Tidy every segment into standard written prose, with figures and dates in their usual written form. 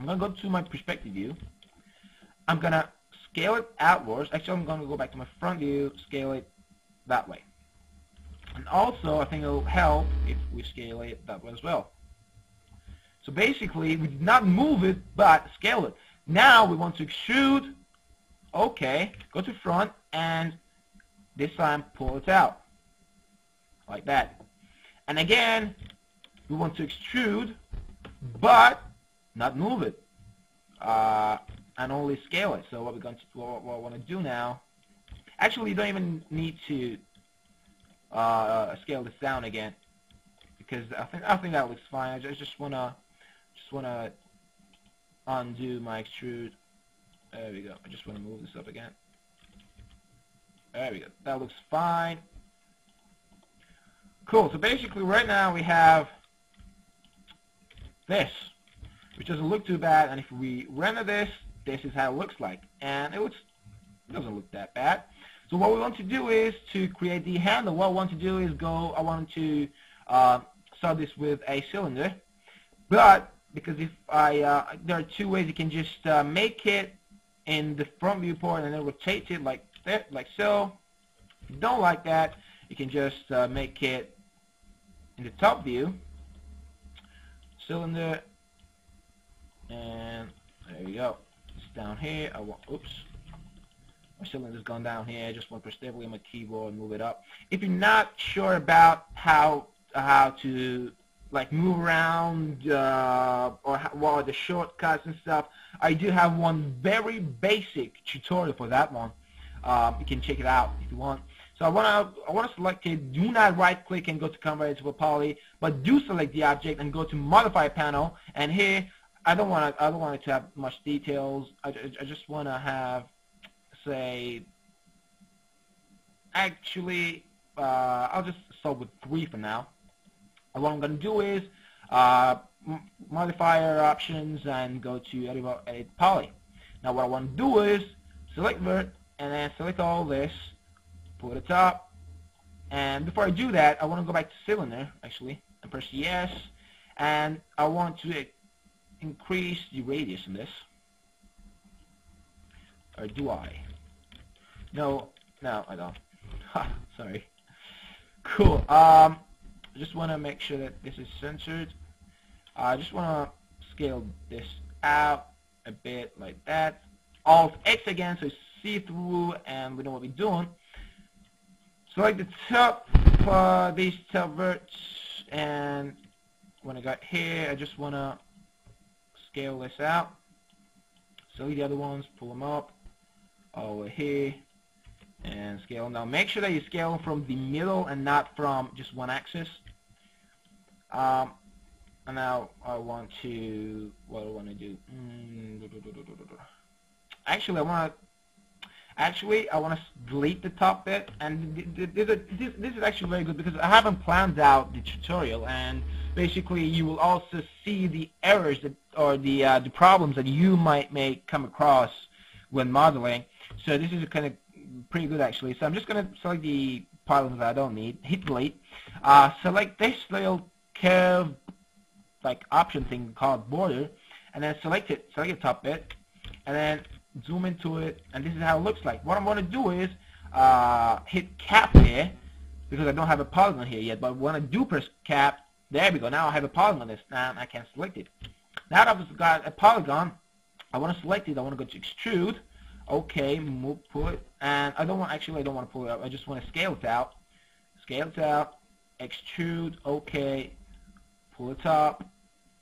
I'm going to go to my perspective view. I'm going to scale it outwards. Actually, I'm going to go back to my front view, scale it that way. And also, I think it will help if we scale it that way as well. So basically, we did not move it, but scale it. Now we want to extrude. Okay, go to front, and this time pull it out. Like that. And again, we want to extrude, but not move it. And only scale it. So what I want to do now, actually you don't even need to scale this down again, because I think that looks fine. I just wanna undo my extrude. There we go. I just want to move this up again. There we go. That looks fine. Cool. So basically right now we have this, which doesn't look too bad, and if we render this, this is how it looks like, and it doesn't look that bad. So what we want to do is to create the handle. What I want to do is I want to start this with a cylinder, but because if there are two ways. You can just make it in the front viewport and then rotate it like that, like so. If you don't like that, you can just make it in the top view, cylinder, and there you go. It's down here. Oops. My cylinder's gone down here. I just want to press stably on my keyboard and move it up. If you're not sure about how to like move around or what are the shortcuts and stuff, I do have one very basic tutorial for that one. You can check it out if you want. So I want to select it. Do not right click and go to convert it to a poly, but do select the object and go to modify panel. And here I don't want it to have much details. I just want to have, say, actually I'll just start with 3 for now. And what I'm going to do is modifier options and go to edit poly. Now what I want to do is select vert and then select all this, put it up, and before I do that I want to go back to cylinder actually and press yes, and I want to increase the radius in this. Or do I? No, I don't. Sorry. Cool. I just want to make sure that this is censored. I just want to scale this out a bit like that. Alt X again so it's see-through and we know what we're doing. Select the top, these top verts, and when I got here, I just want to scale this out. Select the other ones, pull them up over here, and scale them down. Make sure that you scale them from the middle and not from just one axis. And now I want to, what do I want to do? Actually, I want to delete the top bit, and this is actually very good because I haven't planned out the tutorial, and basically you will also see the errors that, or the problems that you might come across when modeling. So this is kind of pretty good actually. So I'm just going to select the polygons that I don't need, hit delete, select this little curve like option thing called border, and then select the top bit, and then zoom into it, and this is how it looks like. What I'm going to do is hit cap here because I don't have a polygon here yet, but when I do press cap, there we go. Now I have a polygon on this. Now I can select it. Now that I've got a polygon, I want to select it. I want to go to extrude. Okay, pull it, and I don't want to pull it up. I just want to scale it out. Scale it out. Extrude. Okay, pull it up,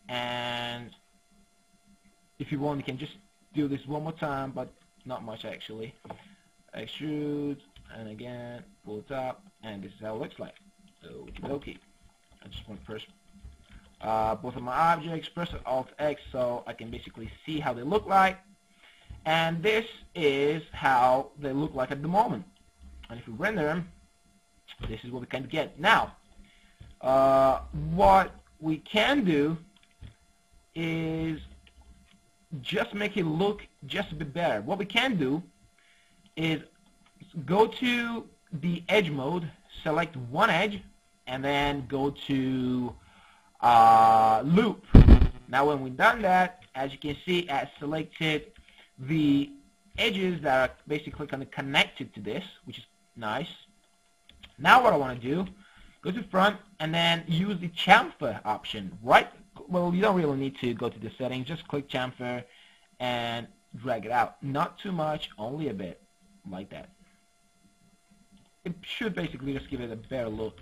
and if you want, you can just do this one more time, but not much actually. Extrude, and again pull it up, and this is how it looks like. Okay, I just want to press both of my objects, press Alt X so I can basically see how they look like, and this is how they look like at the moment. And if we render them, this is what we can get. Now what we can do is just make it look just a bit better. What we can do is go to the edge mode, select one edge, and then go to loop. Now when we've done that, as you can see, I selected the edges that are basically kind of connected to this, which is nice. Now what I want to do, go to front and then use the chamfer option. Well, you don't really need to go to the settings, just click chamfer and drag it out. Not too much, only a bit, like that. It should basically just give it a better look.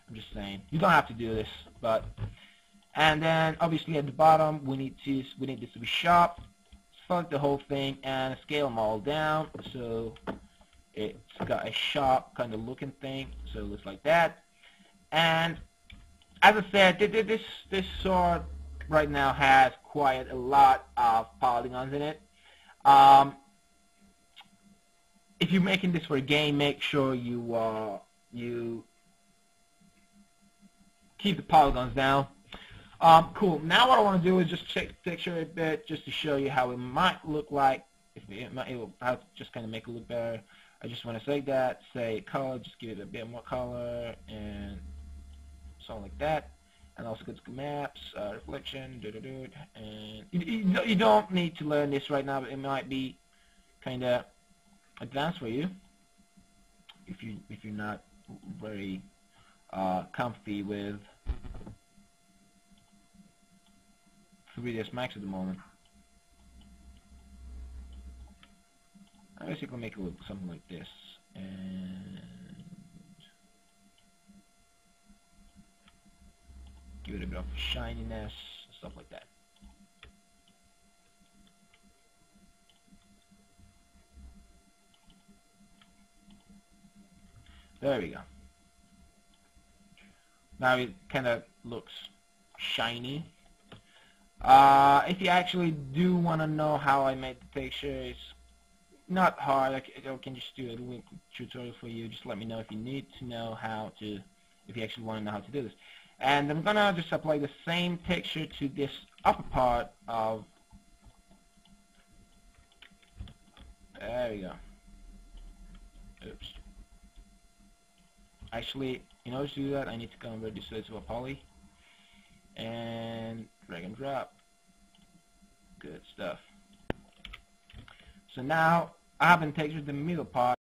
I'm just saying. You don't have to do this, but and then obviously at the bottom we need this to be sharp. Select the whole thing and scale them all down so it's got a sharp kind of looking thing. So it looks like that. And as I said, this sword right now has quite a lot of polygons in it. If you're making this for a game, make sure you keep the polygons down. Cool. Now what I want to do is just check the texture a bit, just to show you how it might look like. I'll just kind of make it look better. I just want to say that, say color, just give it a bit more color and something like that. And also go to maps, reflection, and you don't need to learn this right now, but it might be kind of advanced for you if you're not very comfy with 3ds Max at the moment. I basically make it look something like this, and give it a bit of shininess, stuff like that. There we go. Now it kind of looks shiny. If you actually do want to know how I made the texture, it's not hard. I can just do a little tutorial for you. Just let me know if you need to know how to, if you actually want to know how to do this. And I'm gonna just apply the same texture to this upper part of. There we go. Oops. Actually, in order to do that, I need to convert this to a poly and drag and drop. Good stuff. So now I haven't textured the middle part.